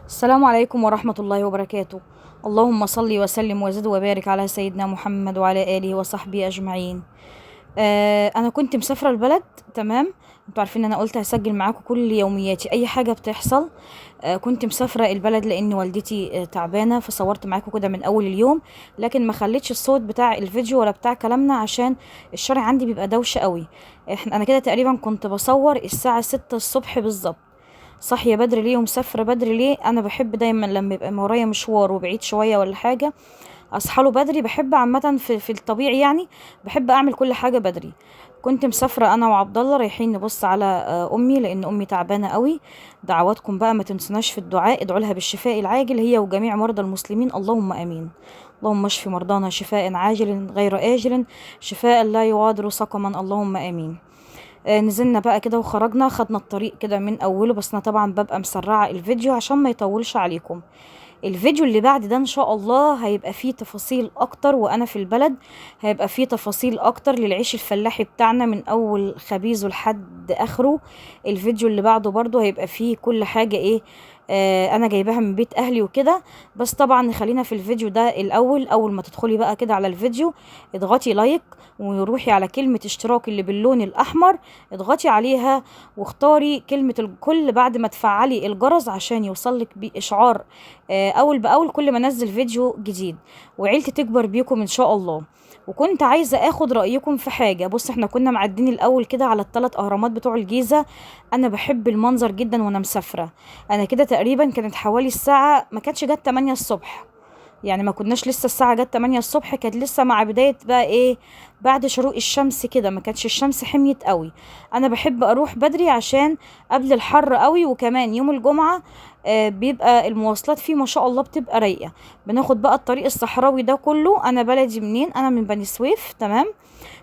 السلام عليكم ورحمة الله وبركاته. اللهم صل وسلم وزد وبارك على سيدنا محمد وعلى آله وصحبه أجمعين. أنا كنت مسافرة البلد. تمام. انتوا عارفين أنا قلت هسجل معاكم كل يومياتي أي حاجة بتحصل. كنت مسافرة البلد لأن والدتي تعبانة، فصورت معاكم كده من أول اليوم، لكن ما خليتش الصوت بتاع الفيديو ولا بتاع كلامنا عشان الشارع عندي بيبقى دوشة قوي. أنا كده تقريبا كنت بصور الساعة 6 الصبح بالظبط. صاحية بدري ليه ومسافرة بدري ليه؟ أنا بحب دايما لما يبقى ورايا مشوار وبعيد شوية ولا حاجة أصحى له بدري. بحب عامة في الطبيعي يعني بحب أعمل كل حاجة بدري. كنت مسافرة أنا وعبد الله رايحين نبص على أمي، لأن أمي تعبانة قوي. دعواتكم بقى ما تنسوناش في الدعاء، ادعوا لها بالشفاء العاجل هي وجميع مرضى المسلمين، اللهم آمين. اللهم اشف مرضانا شفاء عاجل غير آجل، شفاء لا يغادر سقما، اللهم آمين. نزلنا بقى كده وخرجنا، خدنا الطريق كده من اوله، بس انا طبعا ببقى مسرعة الفيديو عشان ما يطولش عليكم. الفيديو اللي بعد ده ان شاء الله هيبقى فيه تفاصيل اكتر وانا في البلد، هيبقى فيه تفاصيل اكتر للعيش الفلاحي بتاعنا من اول خبيزه لحد اخره. الفيديو اللي بعده برضو هيبقى فيه كل حاجة ايه، انا جايباها من بيت اهلي وكده. بس طبعا خلينا في الفيديو ده الاول. اول ما تدخلي بقى كده على الفيديو اضغطي لايك، وروحي على كلمة اشتراك اللي باللون الاحمر، اضغطي عليها واختاري كلمة الكل بعد ما تفعلي الجرس عشان يوصلك بإشعار أول بأول كل ما أنزل فيديو جديد، وعيلتي تكبر بيكم إن شاء الله. وكنت عايزة اخد رأيكم في حاجة. بص، احنا كنا معدين الأول كده على الثلاث أهرامات بتوع الجيزة. أنا بحب المنظر جدا وأنا مسافرة. أنا كده تقريبا كانت حوالي الساعة ما كانتش جت 8 الصبح، يعني ما كناش لسه الساعة جت 8 الصبح، كانت لسه مع بداية بقى ايه، بعد شروق الشمس كده، ما كانتش الشمس حميت قوي. انا بحب اروح بدري عشان قبل الحر قوي. وكمان يوم الجمعة بيبقى المواصلات فيه ما شاء الله بتبقى رايقة. بناخد بقى الطريق الصحراوي ده كله. انا بلدي منين؟ انا من بني سويف. تمام.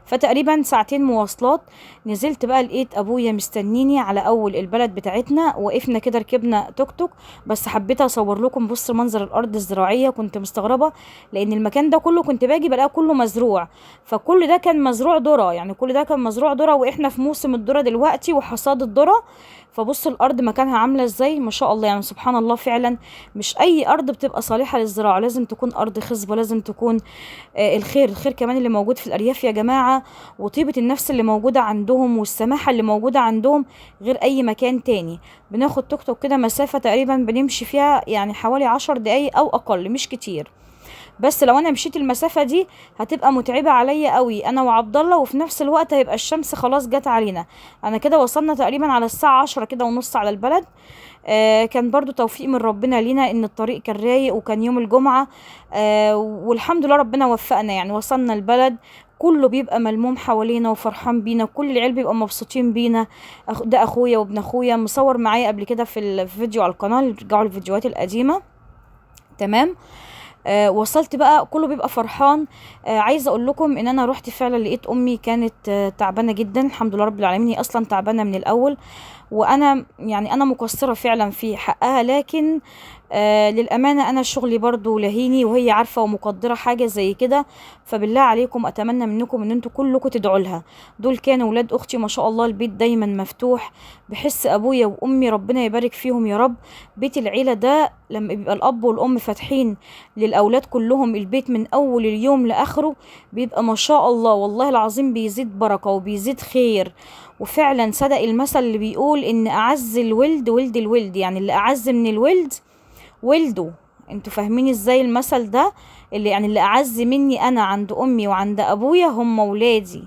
فتقريبا ساعتين مواصلات. نزلت بقى لقيت ابويا مستنيني على اول البلد بتاعتنا، وقفنا كده ركبنا توك توك. بس حبيت اصور لكم بص منظر الارض الزراعيه، كنت مستغربه لان المكان ده كله كنت باجي بلاقيه كله مزروع. فكل ده كان مزروع ذره، يعني كل ده كان مزروع ذره، واحنا في موسم الذره دلوقتي وحصاد الذره. فبص الارض مكانها عامله ازاي ما شاء الله، يعني سبحان الله فعلا. مش اي ارض بتبقى صالحه للزراعه، لازم تكون ارض خصبه، لازم تكون الخير كمان اللي موجود في الأرياف يا جماعة، وطيبة النفس اللي موجودة عندهم والسماحة اللي موجودة عندهم غير أي مكان تاني. بناخد توك توك كده مسافة تقريبا بنمشي فيها يعني حوالي 10 دقايق أو أقل، مش كتير. بس لو انا مشيت المسافة دي هتبقى متعبة عليا قوي انا وعبد الله، وفي نفس الوقت هيبقى الشمس خلاص جت علينا. انا كده وصلنا تقريبا على الساعة 10 كده ونص على البلد. كان برضو توفيق من ربنا لينا ان الطريق كان رايق وكان يوم الجمعة. والحمد لله ربنا وفقنا، يعني وصلنا البلد كله بيبقى ملموم حوالينا وفرحان بينا، كل العيال بيبقى مبسوطين بينا. ده اخويا وابن اخويا مصور معايا قبل كده في الفيديو على القناة، رجعوا الفيديوهات القديمة. تمام. وصلت بقى كله بيبقى فرحان. عايزه اقول لكم ان انا رحت فعلا لقيت امي كانت تعبانه جدا، الحمد لله رب العالمين. هي اصلا تعبانه من الاول، وانا يعني انا مقصره فعلا في حقها، لكن للامانه انا شغلي برضو لهيني، وهي عارفه ومقدره حاجه زي كده. فبالله عليكم اتمنى منكم ان انتوا كلكم تدعوا لها. دول كانوا ولاد اختي ما شاء الله، البيت دايما مفتوح بحس ابويا وامي، ربنا يبارك فيهم يا رب. بيت العيله ده لما بيبقى الاب والام فاتحين للاولاد كلهم البيت من اول اليوم لاخره، بيبقى ما شاء الله والله العظيم بيزيد بركه وبيزيد خير. وفعلا صدق المثل اللي بيقول ان اعز الولد ولد الولد، يعني اللي اعز من الولد ولده. انتوا فاهمين ازاي المثل ده؟ اللي يعني اللي اعز مني انا عند امي وعند ابويا هم ولادي.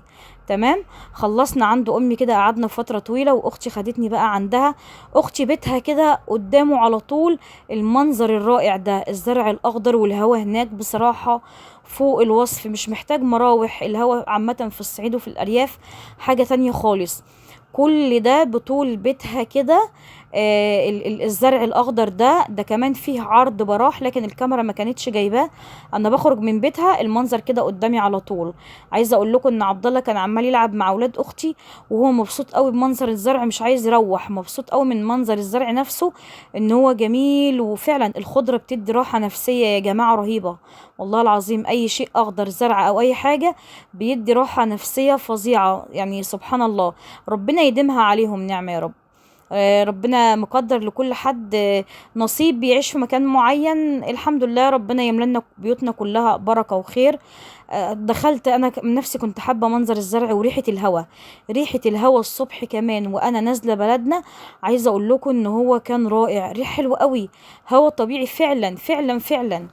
تمام. خلصنا عند امي كده، قعدنا فتره طويله، واختي خدتني بقى عندها. اختي بيتها كده قدامه على طول المنظر الرائع ده، الزرع الاخضر والهوا هناك بصراحه فوق الوصف، مش محتاج مراوح. الهوا عامه في الصعيد وفي الارياف حاجه تانية خالص. كل ده بطول بيتها كده. الزرع الاخضر ده كمان فيه عرض براح، لكن الكاميرا ما كانتش جايباه. انا بخرج من بيتها المنظر كده قدامي على طول. عايزه اقول لكم ان عبد الله كان عمال يلعب مع اولاد اختي، وهو مبسوط قوي بمنظر الزرع، مش عايز يروح، مبسوط قوي من منظر الزرع نفسه، ان هو جميل. وفعلا الخضره بتدي راحه نفسيه يا جماعه رهيبه. والله العظيم اي شيء اخضر زرع او اي حاجه بيدي راحه نفسيه فظيعه، يعني سبحان الله. ربنا يديمها عليهم نعمه يا رب. ربنا مقدر لكل حد نصيب بيعيش في مكان معين. الحمد لله ربنا يملى بيوتنا كلها بركة وخير. دخلت انا من نفسي كنت حابة منظر الزرع وريحة الهوا، ريحة الهوا الصبح كمان وانا نازلة بلدنا. عايزة اقول لكم ان هو كان رائع، ريح حلو قوي، هوا طبيعي فعلا فعلا فعلا.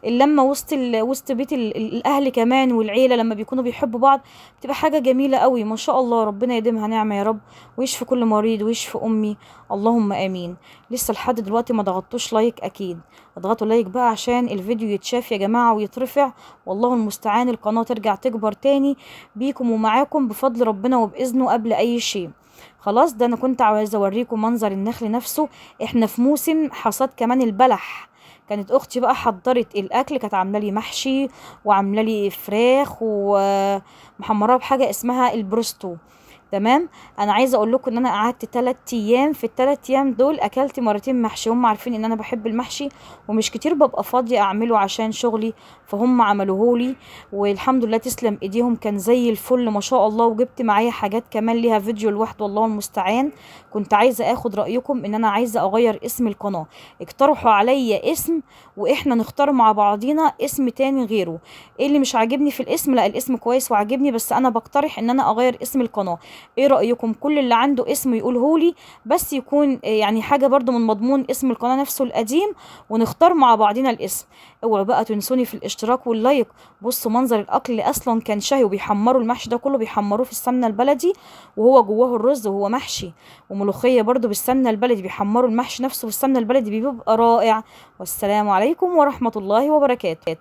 اللمة وسط بيت الأهل كمان والعيلة لما بيكونوا بيحبوا بعض بتبقى حاجة جميلة قوي ما شاء الله. ربنا يديمها نعمة يا رب، ويشفي كل مريض ويشفي أمي، اللهم آمين. لسه لحد دلوقتي ما ضغطوش لايك، أكيد اضغطوا لايك بقى عشان الفيديو يتشاف يا جماعة ويترفع، والله المستعان القناة ترجع تكبر تاني بيكم ومعاكم بفضل ربنا وبإذنه قبل أي شيء. خلاص، ده أنا كنت عايزة أوريكم منظر النخل نفسه. احنا في موسم حصاد كمان البلح. كانت اختي بقى حضرت الاكل، كانت عامله لي محشي وعامله لي فراخ ومحمراه بحاجه اسمها البروستو. تمام. انا عايزه اقول لكم ان انا قعدت 3 ايام، في ال3 ايام دول اكلت مرتين محشي. هم عارفين ان انا بحب المحشي ومش كتير ببقى فاضيه اعمله عشان شغلي، فهم عملوه لي والحمد لله تسلم ايديهم، كان زي الفل ما شاء الله. وجبت معايا حاجات كمان ليها فيديو لوحده، والله المستعان. كنت عايزه اخد رايكم ان انا عايزه اغير اسم القناه، اقترحوا عليا اسم واحنا نختار مع بعضينا اسم تاني غيره. ايه اللي مش عاجبني في الاسم؟ لا الاسم كويس وعاجبني، بس انا بقترح ان انا اغير اسم القناه. ايه رأيكم؟ كل اللي عنده اسم يقولهولي، بس يكون يعني حاجة برضو من مضمون اسم القناة نفسه القديم، ونختار مع بعضنا الاسم. اوعوا بقى تنسوني في الاشتراك واللايك. بصوا منظر الاكل اللي اصلا كان شهي، وبيحمروا المحشي ده كله بيحمروه في السمنة البلدي، وهو جواه الرز وهو محشي، وملوخية برضو بالسمنة البلدي، بيحمروا المحشي نفسه بالسمنة البلدي بيبقى رائع. والسلام عليكم ورحمة الله وبركاته.